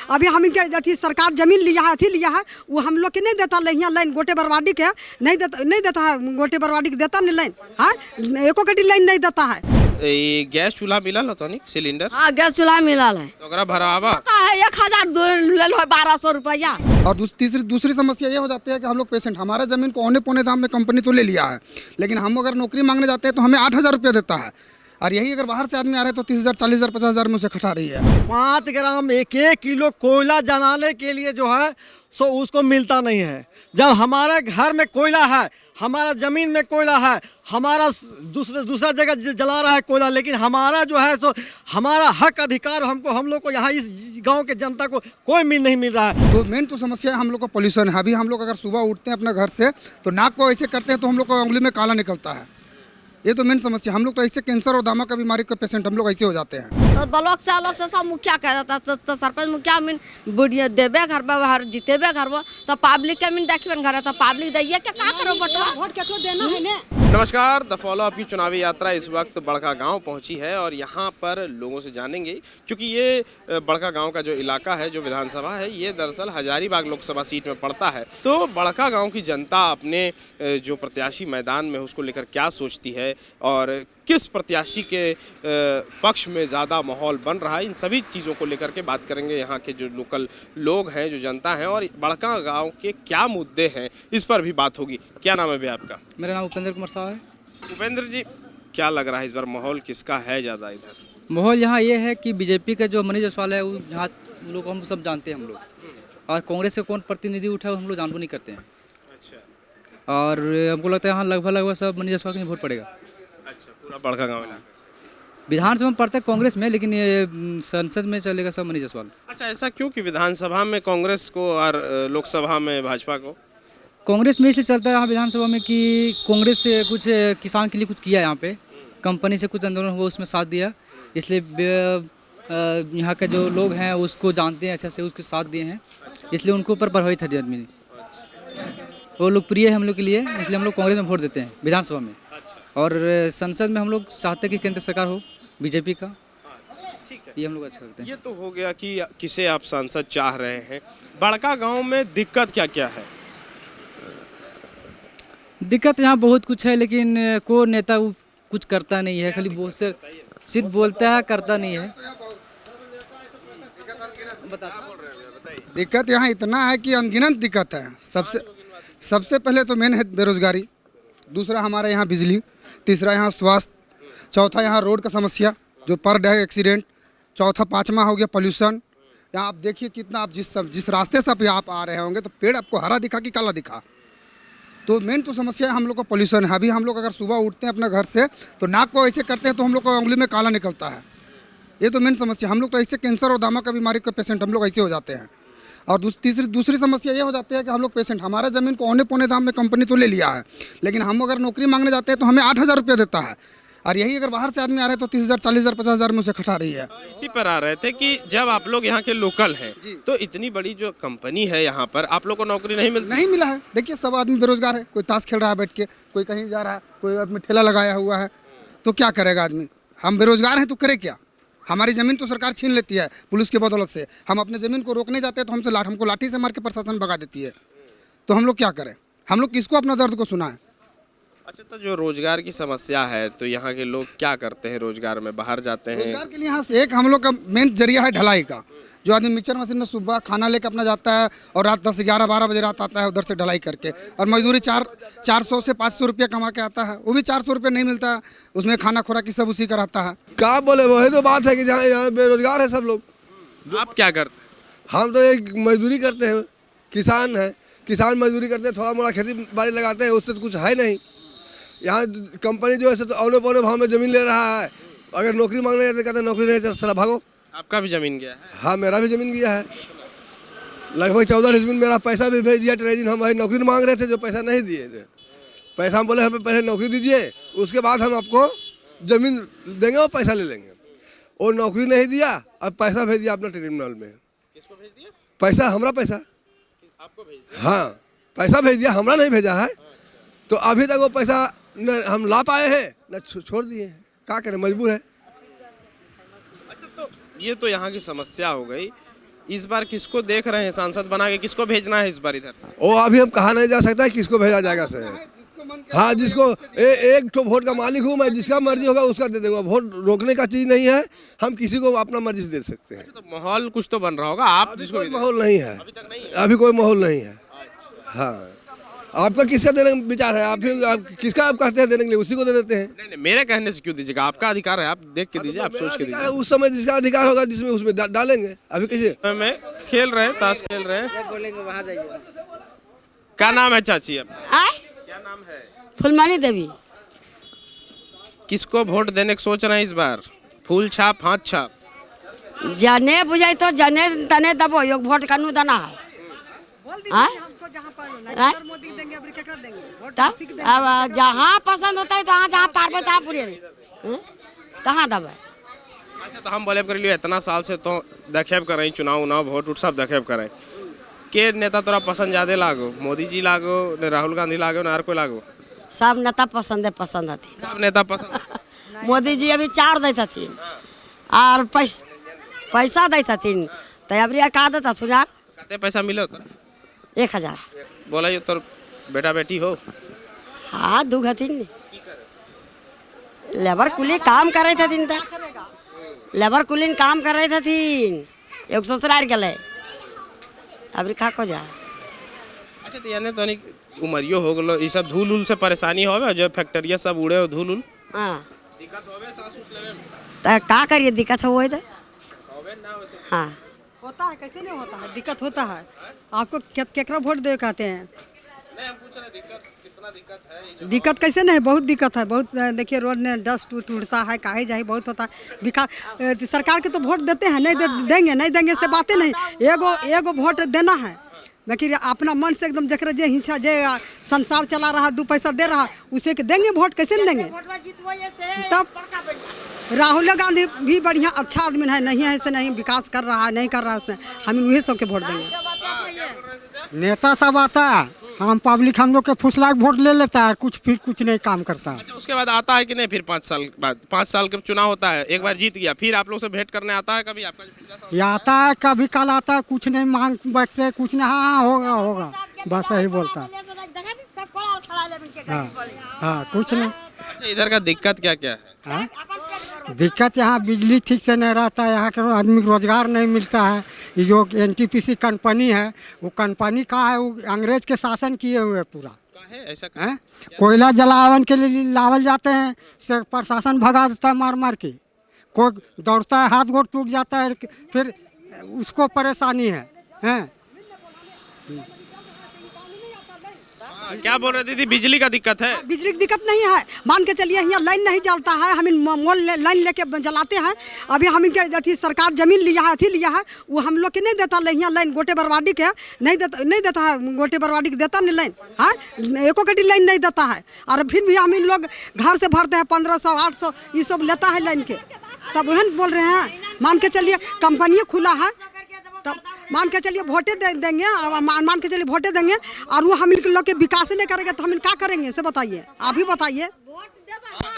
अभी हम इनके अथी सरकार जमीन लिया है, अथी लिया है, वो हम लोग के नहीं देता यहाँ लाइन गोटे बरवाडी के नहीं देता है, गोटे बरवाडी के देता नहीं लाइन, हाँ एको कटी लाइन नहीं देता है। ये गैस चूल्हा मिला ना तो सिलेंडर? हाँ गैस चूल्हा मिला है, तो भरावा है 1000 ले लो 1200 रुपया। और दूसरी समस्या ये हो जाती है कि हम लोग पेशेंट, हमारे ज़मीन को औने पौने दाम में कंपनी तो ले लिया है, लेकिन हम अगर नौकरी मांगने जाते हैं तो हमें 8000 रुपया देता है, और यही अगर बाहर से आदमी आ रहे हैं तो 30,000 40,000 50,000 में उसे खटा रही है। 5 ग्राम 1 किलो कोयला जलाने के लिए जो है सो उसको मिलता नहीं है। जब हमारे घर में कोयला है, हमारा ज़मीन में कोयला है, हमारा दूसरा जगह जला रहा है कोयला, लेकिन हमारा जो है सो हमारा हक अधिकार हम लोग को यहाँ इस गांव के जनता को कोई नहीं मिल रहा है। तो मेन तो समस्या है हम लोग का पोल्यूशन है। अभी हम लोग अगर सुबह उठते हैं अपने घर से तो नाक को ऐसे करते हैं तो हम लोग को उंगली में काला निकलता है। ये तो मेन समस्या, हम लोग तो ऐसे कैंसर और दामा का बीमारी के पेशेंट हम लोग ऐसे हो जाते हैं। तो ब्लॉक से सब मुखिया कह देता तो सरपंच मुखिया मिन बुढ़िया देबे घर पर जीतेबे घर पर, तो पब्लिक के मिन देखबे घर, तो पब्लिक दैया के का करो बटवा वोट केकरो देना है ने। नमस्कार, द फॉलो अप की चुनावी यात्रा इस वक्त बड़का गांव पहुंची है और यहां पर लोगों से जानेंगे, क्योंकि ये बड़का गांव का जो इलाका है, जो विधानसभा है, ये दरअसल हजारीबाग लोकसभा सीट में पड़ता है। तो बड़का गांव की जनता अपने जो प्रत्याशी मैदान में उसको लेकर क्या सोचती है और किस प्रत्याशी के पक्ष में ज़्यादा माहौल बन रहा है, इन सभी चीज़ों को लेकर के बात करेंगे। यहाँ के जो लोकल लोग हैं, जो जनता है, और बड़का गांव के क्या मुद्दे हैं, इस पर भी बात होगी। क्या नाम है भैया आपका? मेरा नाम उपेंद्र कुमार साहब है। उपेंद्र जी, क्या लग रहा है इस बार माहौल किसका है ज़्यादा इधर? माहौल यहाँ ये है कि बीजेपी का जो मनीष जायसवाल है, वो यहाँ लोग हम सब जानते हैं हम लोग, और कांग्रेस से कौन प्रतिनिधि उठा है हम लोग जानबो नहीं करते हैं। अच्छा। और हमको लगता है यहाँ लगभग सब मनीष जायसवाल का वोट पड़ेगा। अच्छा, पूरा बड़का गांव इलाका विधानसभा में पड़ता है कांग्रेस में, लेकिन ये संसद में चलेगा सब मनीष जायसवाल। अच्छा, ऐसा क्यों कि विधानसभा में कांग्रेस को और लोकसभा में भाजपा को? कांग्रेस में इसलिए चलता है यहाँ विधानसभा में कि कांग्रेस से कुछ किसान के लिए कुछ किया, यहाँ पे कंपनी से कुछ आंदोलन हुआ, उसमें साथ दिया, इसलिए यहाँ के जो लोग हैं उसको जानते हैं अच्छा से, उसके साथ दिए हैं, इसलिए उनको ऊपर प्रभावित है आदमी। वो लोग प्रिय है हम लोग के लिए, इसलिए हम लोग कांग्रेस में वोट देते हैं विधानसभा में। और संसद में हम लोग चाहते हैं कि केंद्र सरकार हो बीजेपी का, ठीक है, ये हम लोग अच्छा करते हैं। ये तो हो गया कि किसे आप सांसद चाह रहे हैं। बड़का गांव में दिक्कत क्या क्या है? दिक्कत यहाँ बहुत कुछ है, लेकिन कोई नेता कुछ करता नहीं है, खाली बहुत से सिर्फ बोलता है, करता नहीं है। दिक्कत यहाँ इतना है कि अनगिनत दिक्कत है। सबसे पहले तो मेन है बेरोजगारी, दूसरा हमारे यहाँ बिजली, तीसरा यहाँ स्वास्थ्य, चौथा यहाँ रोड का समस्या जो पर डे एक्सीडेंट, चौथा 5वां हो गया पोल्यूशन। यहाँ आप देखिए कितना, आप जिस रास्ते से आप आ रहे होंगे तो पेड़ आपको हरा दिखा कि काला दिखा। तो मेन तो समस्या है हम लोग का पोल्यूशन है। अभी हम लोग अगर सुबह उठते हैं अपने घर से तो नाक को ऐसे करते हैं तो हम लोग को उंगली में काला निकलता है। ये तो मेन समस्या, हम लोग तो ऐसे कैंसर और दामा का बीमारी के पेशेंट हम लोग ऐसे हो जाते हैं। और दूसरी समस्या ये हो जाती है कि हम लोग पेशेंट, हमारे ज़मीन को औने पौने दाम में कंपनी तो ले लिया है, लेकिन हम अगर नौकरी मांगने जाते हैं तो हमें 8000 रुपया देता है, और यही अगर बाहर से आदमी आ रहे हैं तो 30,000 40,000 50,000 में उसे खटा रही है। इसी पर आ रहे थे कि जब आप लोग यहाँ के लोकल हैं तो इतनी बड़ी जो कंपनी है यहाँ पर, आप लोग को नौकरी नहीं मिला है। देखिए सब आदमी बेरोजगार है, कोई ताश खेल रहा है बैठ के, कोई कहीं जा रहा है, कोई आदमी ठेला लगाया हुआ है, तो क्या करेगा आदमी? हम बेरोजगार हैं तो करे क्या? हमारी ज़मीन तो सरकार छीन लेती है पुलिस की बदौलत से। हम अपने ज़मीन को रोकने जाते हैं तो हमको लाठी से मार के प्रशासन भगा देती है। तो हम लोग क्या करें? हम लोग किसको अपना दर्द को सुनाएं? अच्छा, तो जो रोजगार की समस्या है तो यहाँ के लोग क्या करते हैं रोजगार में? बाहर जाते हैं रोजगार के लिए। यहाँ से एक हम लोग का मेन जरिया है ढलाई का, जो आदमी मिक्सर मशीन में सुबह खाना लेकर अपना जाता है और रात 10 11 12 बजे रात आता है उधर से ढलाई करके, और मजदूरी 400 से 500 रुपया कमा के आता है, वो भी 400 रुपये नहीं मिलता है, उसमें खाना खुराकी सब उसी का रहता है। क्या बोले, वही तो बात है कि जहाँ यहाँ बेरोजगार है सब लोग। आप क्या करते हैं? हम तो एक मजदूरी करते हैं, किसान है, किसान मजदूरी करते हैं, थोड़ा मोड़ा खेती बाड़ी लगाते हैं, उससे तो कुछ है नहीं। यहाँ कंपनी जो है तो औने पौने भाव में ज़मीन ले रहा है, अगर नौकरी मांगने जाते कहते नौकरी नहीं तो साला भागो। आपका भी ज़मीन गया है? हाँ, मेरा भी ज़मीन गया है, लगभग 14 डिसमिल। मेरा पैसा भी भेज दिया ट्रेजिन, हम वही नौकरी मांग रहे थे जो पैसा नहीं दिए थे। पैसा हम बोले हमें पहले नौकरी दीजिए, उसके बाद हम आपको ज़मीन देंगे और पैसा ले लेंगे। और नौकरी नहीं दिया, अब पैसा भेज दिया अपना ट्रिब्यूनल में। किसको भेज दिया? पैसा हमरा पैसा आपको भेज दिया? हाँ, पैसा भेज दिया, हमरा नहीं भेजा है। तो अभी तक वो पैसा न हम ला पाए हैं न छोड़ दिए हैं, क्या करें, मजबूर है। अच्छा, तो ये तो यहाँ की समस्या हो गई। इस बार किसको देख रहे हैं सांसद बना के, किसको भेजना है इस बार इधर से? वो अभी हम कहा नहीं जा सकता है किसको भेजा जाएगा सर। हाँ, जिसको एक तो वोट का मालिक हूँ मैं, जिसका मर्जी होगा उसका दे दूंगा। वोट रोकने का चीज़ नहीं है, हम किसी को अपना मर्जी से दे सकते हैं। तो माहौल कुछ तो बन रहा होगा, आप जिसको कोई माहौल नहीं है, अभी कोई माहौल नहीं है। हाँ, आपका किसका देने का विचार है? आप किसका आप कहते हैं देने के लिए, उसी को दे देते हैं। नहीं, मेरे कहने से क्यों दीजिएगा, आपका अधिकार है, आप देख के दीजिए, आप सोच के दीजिए। उस समय जिसका अधिकार होगा जिसमें उसमें डालेंगे। अभी किसी में खेल रहे हैं, ताश खेल रहे हैं। बोलेंगे वहाँ जाइए। क्या नाम है चाची आपका? आय क्या नाम है? फुलमणि देवी। किसको वोट देने की सोच रहे हैं इस बार? फूल छाप, हाथ छाप? जने बुझाई तो जने तने दबो योग वोट कनु देना है। बोल दीजिए हमको जहाँ पर नरेंद्र मोदी देंगे, अभी केकरा देंगे वोट? तब किसी को देंगे। अब जहाँ पसंद होता है तो जहाँ पार तहाँ पूरे कहाँ दबे। अच्छा, तो हम बोले कर लियो इतना साल से तो देखेब कर रही, चुनाव उनाव वोट उठ सब देखेब कर रही। के नेता तोरा पसंद ज्यादा लागो? मोदी जी लागो ने, राहुल गांधी लागो ने, और कोई लागो? सब नेता पसंद आती। सब नेता पसंद। मोदी जी अभी 4 देते थे और पैसा देते थे, तो अभी का देता सुनार कते पैसा मिले तोरा? 1000। बोला ये तोर बेटा बेटी हो? हाँ, 2 हथिन लेबर कुली काम करे थे, लेबर कुली काम करे थे, एक ससुराल गए अभी खा को जा। अच्छा, तो यानी तो उमरियो हो गलो, ये सब धूल उल से परेशानी होवे, जो फैक्ट्रिया सब उड़े हो धूल उल? हाँ, दिक्कत होवे सांस उस लेवे में? तो का करिए, दिक्कत हो तो होवे ना वैसे? हाँ होता है, कैसे नहीं होता है, दिक्कत होता है। आपको केकरा वोट दे कहते हैं? नहीं, हम पूछ रहे दिक्कत कितना दिक्कत है ये जो? दिक्कत कैसे नहीं, बहुत दिक्कत है, बहुत। देखिए रोड में डस्ट उड़ता है, काहे जाए बहुत होता है विकास। सरकार के तो वोट देते हैं, नहीं देंगे नहीं से बातें नहीं। एगो वोट देना है, बाकी अपना मन से एकदम जकरा जे हिंसा जे संसार चला रहा, 2 पैसा दे रहा, उसे के देंगे वोट, कैसे नहीं देंगे? तब राहुल गांधी भी बढ़िया अच्छा आदमी है, नहीं है ऐसे नहीं, विकास कर रहा है, नहीं कर रहा है, हम वही सब के वोट देंगे। नेता सब आता है, हम पब्लिक हम लोग के फुसला के वोट ले लेता है, फिर कुछ नहीं काम करता। अच्छा, उसके बाद आता है कि नहीं? फिर 5 साल बाद, 5 साल का चुनाव होता है, एक बार जीत गया, फिर आप लोग से भेंट करने आता है कभी? आपका जो पिछला साल ये आता है कभी कल आता है, कुछ नहीं मांग बैठते, कुछ नहीं, हाँ होगा बस यही बोलता है। हाँ, कुछ नहीं। अच्छा, इधर का दिक्कत क्या क्या है? हाँ? दिक्कत यहाँ बिजली ठीक से नहीं रहता है, यहाँ के आदमी को रोजगार नहीं मिलता है। ये जो NTPC कंपनी है, वो कंपनी का है, वो अंग्रेज के शासन किए हुए पूरा है ऐसा है। कोयला जलावन के लिए लावल जाते हैं, से प्रशासन भगा देता है मार के। कोई दौड़ता है, हाथ गोड़ टूट जाता है, फिर उसको परेशानी है। क्या बोल रहे दीदी, बिजली का दिक्कत है? बिजली की दिक्कत नहीं है, मान के चलिए यहाँ लाइन नहीं जलता है, हम मोल लाइन लेके जलाते हैं। अभी हम इनके अथी सरकार जमीन लिया है, अथी लिया है, वो हम लोग के नहीं देता यहाँ लाइन, गोटे बरवाडी के नहीं देता है, गोटे बरवाडी के देता नहीं लाइन। हाँ, एको कटी लाइन नहीं देता है, और फिर भी हम इन लोग घर से भरते हैं 1500 800 ये सब लेता है लाइन के। तब वही बोल रहे हैं, मान के चलिए कंपनी खुला है, तब मान के चलिए वोटे देंगे, मान के चलिए वोटे देंगे, और वो हम लोग के विकास नहीं करेंगे तो हम क्या करेंगे से बताइए, आप ही बताइए।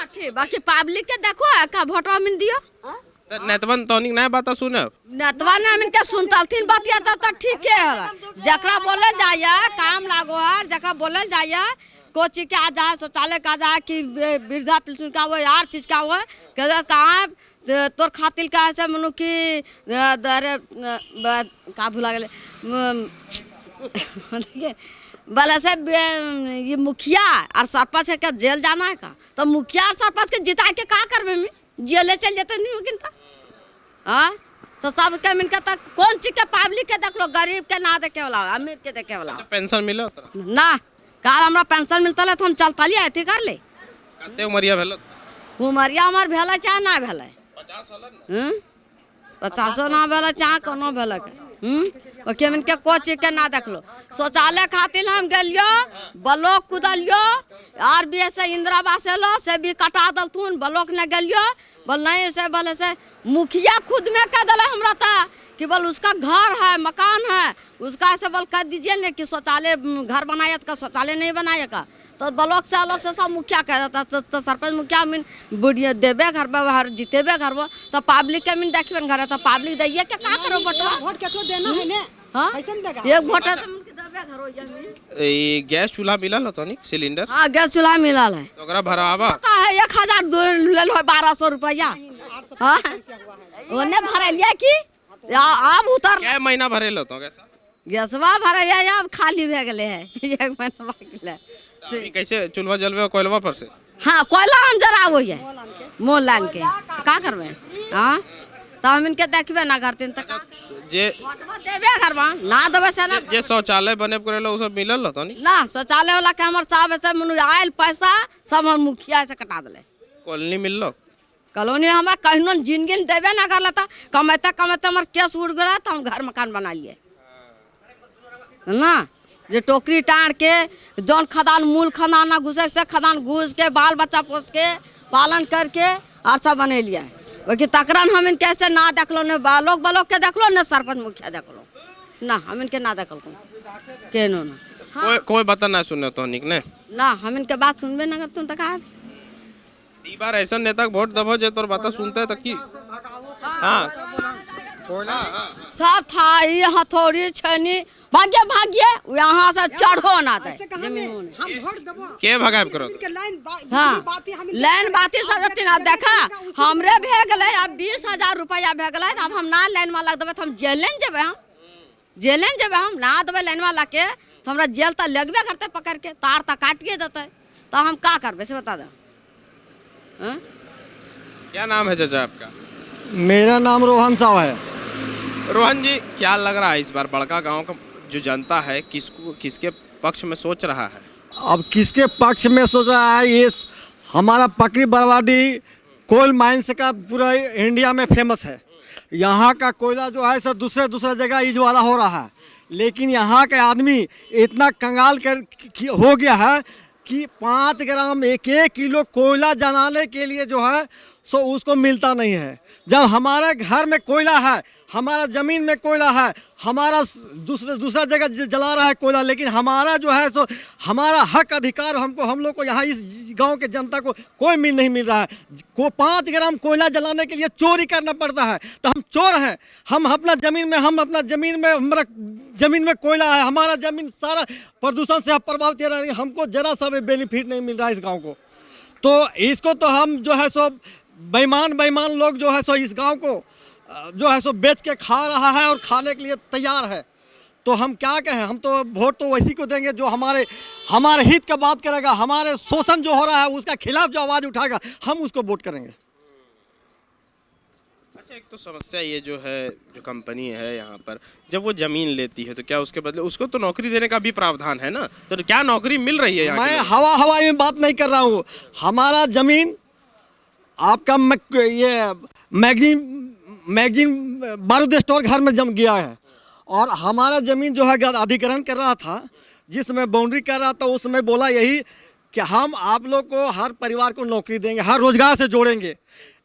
ठीक, बाकी पब्लिक के देखो का वोट हम दियो। नेतवन तोनिक नया बात सुने, नेतवा ने हम इनके सुनतलथिन बतिया तब तक ठीक है। जकरा बोलल जाया काम लागो है, जकरा बोलल जाया कोई चीज के आ जाए, शौचालय का जाए कि वृद्धा पेंशन का हो, यार चीज का हो, कहाँ तोर खातिर का ऐसे मनु की का भुला गए बोले से ये मुखिया और सरपंच के जेल जाना है का, तो मुखिया और सरपंच के जिता के का करबे में, जेले चल जाते नहीं होगिन था। हाँ, तो सब के मिनके तक कौन चीज के पब्लिक के देख लो, गरीब के ना देखे वाला, अमीर के देखे वाला। पेंशन मिले ना? काल हमरा पेंशन मिलता है तो हम चलता लिया ऐसे कर ले। कते उमरिया भेल? उमरिया हमार भेला चाहे ना भेला, 50 ना भेला चाहे कोनो भेला के मिनके कोई चीज के ना देख लो। शौचालय खातिर हम गलियो, ब्लॉक कुदलियो, RBS से इंदिरा आवास एलो से भी कटा दलथुन, ब्लॉक ने गलियो, बोल नहीं से बोले से मुखिया खुद में कह दिला हमरा था कि बोल उसका घर है मकान है उसका ऐसे बोल कह दीजिए ना कि शौचालय घर बनाया का शौचालय नहीं बनाएगा तो ब्लॉक से अलग से सब मुखिया कह देता तो सरपंच मुखिया मीन बुढ़िया देवे घर पर हर जीतेबे घर पर तो पब्लिक के मीन देखबे घर तो पब्लिक दैये के का करो बटवा वोट केकरो देना है ने हाँ ऐसे नहीं देगा एक वोट है तो उनके देवे घर हो जाए ये गैस चूल्हा मिलल हो तनिक सिलेंडर हाँ गैस चूल्हा मिलल है तो ओकरा भरावा पता है 1000 ले लो 1200 रुपया हाँ ओने भरलिया की अब उतर क्या महीना भरेल होतो कैसा गैसवा भरलिया अब खाली भे गेले है एक महीना बाकी ले अभी कैसे चूल्हा जलवे कोयलवा पर से हाँ कोयला हम जराबो है मोल लान के का करबे हाँ तो हम इनके देखबे ना करते तो का जे वोटवा देबे करबा ना देबे से ना जे शौचालय बने करेला उ सब मिलल होतो नी ना शौचालय वाला के हमर साहब से मनु आयल पैसा सब हम मुखिया से कटा देले कॉलोनी मिललो कॉलोनी हमारा कहिनो जिंदगी देबे ना कर लेता कमाते कमाते हमार केस उड़ गया तो हम घर मकान बना लिए ना जे टोकरी टाँड़ के जौन खदान मूल खदान ना घुसे से खदान घुस के बाल बच्चा पोस के पालन करके और सब बने लिया बाकी तकरन हम इनके ऐसे ना देखलो ने बालोक बालोक के देखलो ने सरपंच मुखिया देखलो ना हम इनके ना देखलो केनो ना कोई बात ना सुने तो निक ने ना हम इनके बात सुनबे ना करते तो कहा ई बार ऐसा नेता के वोट दबो जे तोर बात सुनते तक की हां सब था ये हथौड़ी छनी भाग्य भाग्य यहाँ से चढ़ो ना दे जमीन हम वोट देबो के भगाब करो के लाइन हाँ बाती हम लाइन बाती सब एतिन अब देखा हमरे भे गले अब 20,000 रुपया भे गले अब हम ना लाइन वाला देबे तो हम जेलें जेबे हम जेलें जेबे हम ना देबे लाइन वाला के तो हमरा जेल त लगबे करते पकड़ के तार त काटिए देते तो हम का करबे से बता दे हां क्या नाम है चाचा आपका मेरा नाम रोहन साहब है। रोहन जी क्या लग रहा है इस बार बड़का गांव का जो जनता है किसके पक्ष में सोच रहा है अब किसके पक्ष में सोच रहा है ये हमारा पकड़ी बरवाडी कोल माइंस का पूरा इंडिया में फेमस है। यहाँ का कोयला जो है सब दूसरे जगह यूज वाला हो रहा है लेकिन यहाँ के आदमी इतना कंगाल हो गया है कि 5 ग्राम 1 किलो कोयला जलाने के लिए जो है सो उसको मिलता नहीं है। जब हमारे घर में कोयला है हमारा ज़मीन में कोयला है हमारा दूसरा जगह जला रहा है कोयला लेकिन हमारा जो है सो हमारा हक अधिकार हम लोग को यहाँ इस गांव के जनता को कोई नहीं मिल रहा है। 5 ग्राम कोयला जलाने के लिए चोरी करना पड़ता है तो हम चोर हैं। हम अपना हमारा ज़मीन में कोयला है हमारा ज़मीन सारा प्रदूषण से प्रभावित है हमको जरा सा भी बेनिफिट नहीं मिल रहा है इस गाँव को। तो इसको तो हम जो है सो बेईमान लोग जो है सो इस गांव को जो है सो बेच के खा रहा है और खाने के लिए तैयार है। तो हम क्या कहें हम तो वोट तो वैसी को देंगे जो हमारे हित का बात करेगा हमारे शोषण जो हो रहा है उसका खिलाफ जो आवाज़ उठाएगा हम उसको वोट करेंगे। अच्छा एक तो समस्या ये जो है जो कंपनी है यहाँ पर जब वो जमीन लेती है तो क्या उसके बदले उसको तो नौकरी देने का भी प्रावधान है ना तो क्या नौकरी मिल रही है यहाँ मैं हवा में बात नहीं कर रहा हूँ। हमारा ज़मीन आपका ये मैगजीन बारूद स्टोर घर में जम गया है और हमारा ज़मीन जो है अधिग्रहण कर रहा था जिसमें बाउंड्री कर रहा था उसमें बोला यही कि हम आप लोग को हर परिवार को नौकरी देंगे हर रोज़गार से जोड़ेंगे।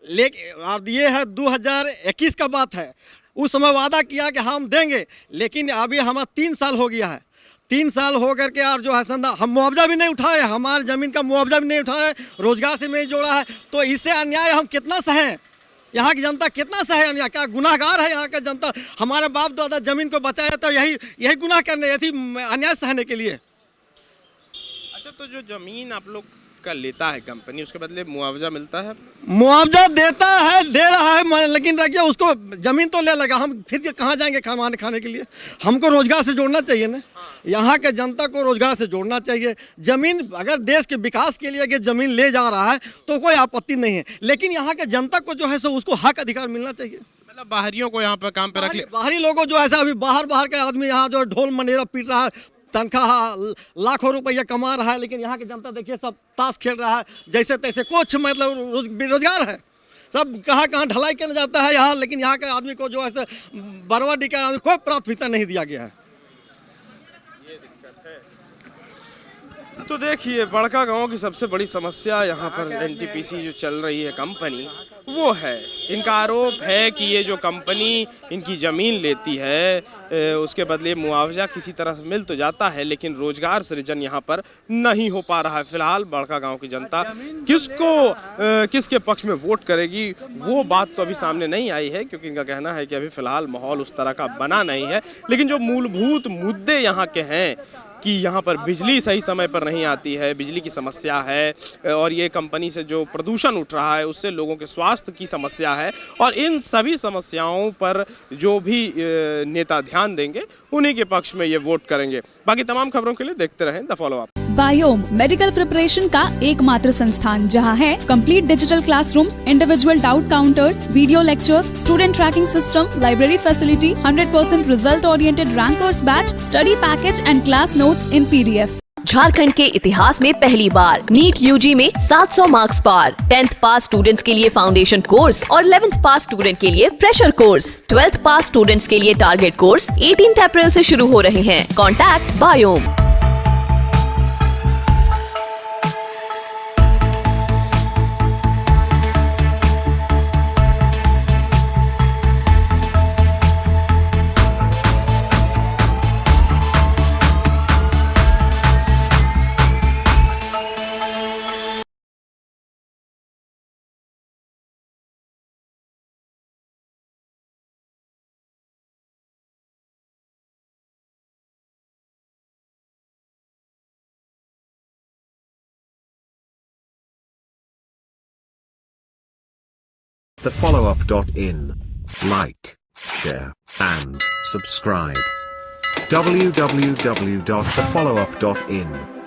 लेकिन और ये है 2021 का बात है उस समय वादा किया कि हम देंगे लेकिन अभी हमारा 3 साल हो गया है। 3 साल हो करके और जो है हम मुआवजा भी नहीं उठाए हमारे ज़मीन का मुआवजा भी नहीं उठाए रोज़गार से नहीं जोड़ा है। तो इससे अन्याय हम कितना सहें यहाँ की जनता कितना सहे अन्याय क्या गुनाहगार है यहाँ का जनता। हमारे बाप दादा ज़मीन को बचाया तो यही गुनाह करने थी अन्याय सहने के लिए। अच्छा तो जो जमीन आप लोग का लेता है कंपनी उसके बदले मुआवजा मिलता है मुआवजा देता है दे रहा है लेकिन रखिए उसको ज़मीन तो ले लगा हम फिर कहाँ जाएंगे खाने के लिए। हमको रोज़गार से जोड़ना चाहिए ना यहाँ के जनता को रोज़गार से जोड़ना चाहिए। ज़मीन अगर देश के विकास के लिए ज़मीन ले जा रहा है तो कोई आपत्ति नहीं है लेकिन यहाँ के जनता को जो है सो उसको हक अधिकार मिलना चाहिए। मतलब बाहरियों को यहाँ पर काम पे रख बाहरी लोगों जो है अभी बाहर के आदमी यहाँ जो ढोल मनेरा पीट रहा है तनख्वाह लाखों रुपया कमा रहा है लेकिन यहाँ की जनता देखिए सब ताश खेल रहा है जैसे तैसे कुछ मतलब बेरोजगार है सब कहाँ ढलाई करने जाता है यहाँ लेकिन यहाँ के आदमी को जो है बरवाडी का आदमी कोई प्राथमिकता नहीं दिया गया है। तो देखिए बड़का गांव की सबसे बड़ी समस्या यहाँ पर एनटीपीसी जो चल रही है कंपनी वो है। इनका आरोप है कि ये जो कंपनी इनकी ज़मीन लेती है उसके बदले मुआवजा किसी तरह से मिल तो जाता है, लेकिन रोजगार सृजन यहाँ पर नहीं हो पा रहा है। फिलहाल बड़का गांव की जनता किसके पक्ष में वोट करेगी वो बात तो अभी सामने नहीं आई है, क्योंकि इनका कहना है कि अभी फिलहाल माहौल उस तरह का बना नहीं है। लेकिन जो मूलभूत मुद्दे यहाँ के हैं कि यहाँ पर बिजली सही समय पर नहीं आती है, बिजली की समस्या है, और ये कंपनी से जो प्रदूषण उठ रहा है उससे लोगों के स्वास्थ्य की समस्या है, और इन सभी समस्याओं पर जो भी नेता ध्यान देंगे उन्हीं के पक्ष में ये वोट करेंगे। बाकी तमाम खबरों के लिए देखते रहें the follow up. Biome medical preparation का एकमात्र संस्थान जहां है complete digital classrooms, individual doubt counters, video lectures, student tracking system, library facility, 100% result oriented rankers batch, study package and class notes in PDF। Jharkhand के इतिहास में पहली बार नीट UG में 700 मार्क्स पार। 10th पास स्टूडेंट्स के लिए फाउंडेशन कोर्स और 11th पास student के लिए फ्रेशर कोर्स। 12th पास स्टूडेंट्स के लिए टारगेट कोर्स 18 अप्रैल से शुरू हो रहे हैं। Contact biome. thefollowup.in. Like, share, and subscribe. www.thefollowup.in